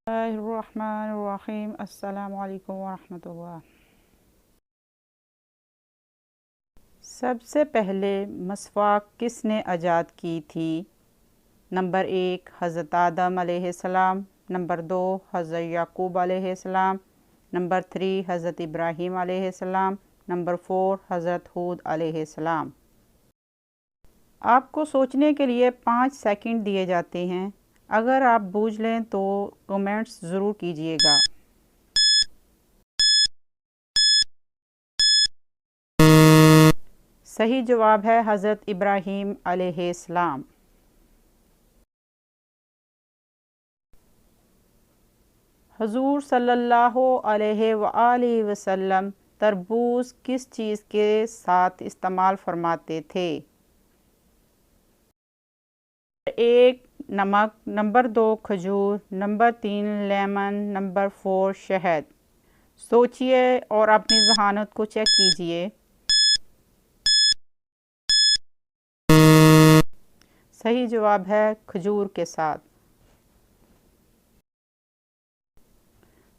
बिस्मिल्लाहिर्रहमानिर्रहीम। अस्सलामु अलैकुम वरहमतुल्लाह। सबसे पहले मसवाक किसने ईजाद की थी? नंबर 1 हज़रत आदम अलैहिस्सलाम, नंबर 2 हज़रत याकूब अलैहिस्सलाम, नंबर 3 हज़रत इब्राहीम अलैहिस्सलाम, नंबर 4 हज़रत हूद अलैहिस्सलाम। आपको सोचने के लिए 5 सेकंड दिए जाते हैं। अगर आप बूझ लें तो कमेंट्स ज़रूर कीजिएगा। सही जवाब है हज़रत इब्राहीम अलैहिस्सलाम। हुज़ूर सल्लल्लाहु अलैहि वसल्लम तरबूज किस चीज़ के साथ इस्तेमाल फरमाते थे? 1 नमक, नंबर 2 खजूर, नंबर 3 लेमन, नंबर 4 शहद। सोचिए और अपनी ज़हानत को चेक कीजिए। सही जवाब है खजूर के साथ।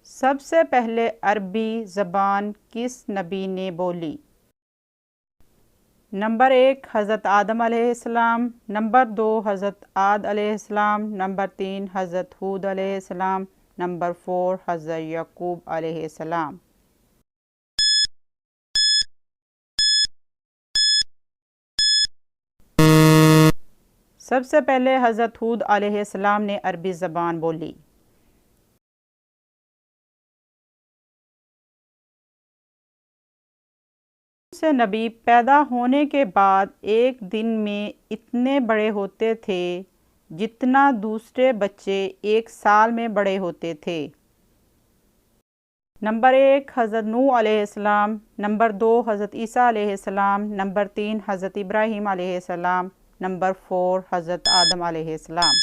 सबसे पहले अरबी ज़बान किस नबी ने बोली? नंबर 1 हज़रत आदम अलैहिस्सलाम, नंबर 2 हज़रत आद अलैहिस्सलाम, नंबर 3 हज़रत हूद अलैहिस्सलाम, नंबर 4 हज़रत याकूब अलैहिस्सलाम। सबसे पहले हज़रत हूद अलैहिस्सलाम ने अरबी ज़बान बोली। से नबी पैदा होने के बाद एक दिन में इतने बड़े होते थे जितना दूसरे बच्चे एक साल में बड़े होते थे? नंबर 1 हज़रत नूह अलैहिस्सलाम, नंबर 2 हज़रत ईसा अलैहिस्सलाम, नंबर 3 हज़रत इब्राहीम अलैहिस्सलाम, नंबर 4 हज़रत आदम अलैहिस्सलाम।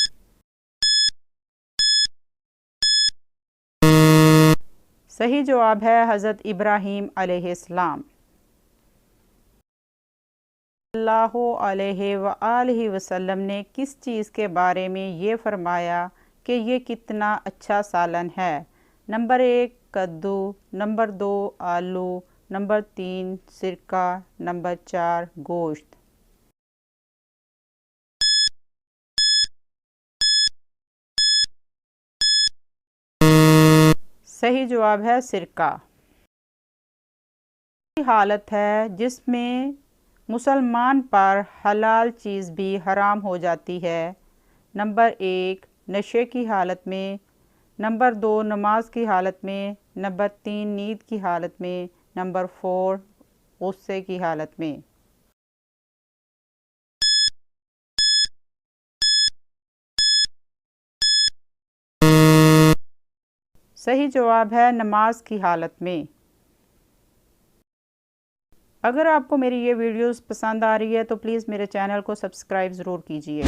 सही जवाब है हज़रत इब्राहीम अलैहिस्सलाम। सल्लल्लाहु अलैहि वसल्लम ने किस चीज़ के बारे में ये फरमाया कि ये कितना अच्छा सालन है? नंबर 1 कद्दू, नंबर 2 आलू, नंबर 3 सिरका, नंबर 4 गोश्त। सही जवाब है सिरका। हालत है जिसमें मुसलमान पर हलाल चीज़ भी हराम हो जाती है। नंबर 1 नशे की हालत में, नंबर 2 नमाज की हालत में, नंबर 3 नींद की हालत में, नंबर 4 गुस्से की हालत में। सही जवाब है नमाज की हालत में। अगर आपको मेरी ये वीडियोस पसंद आ रही है तो प्लीज़ मेरे चैनल को सब्सक्राइब ज़रूर कीजिए।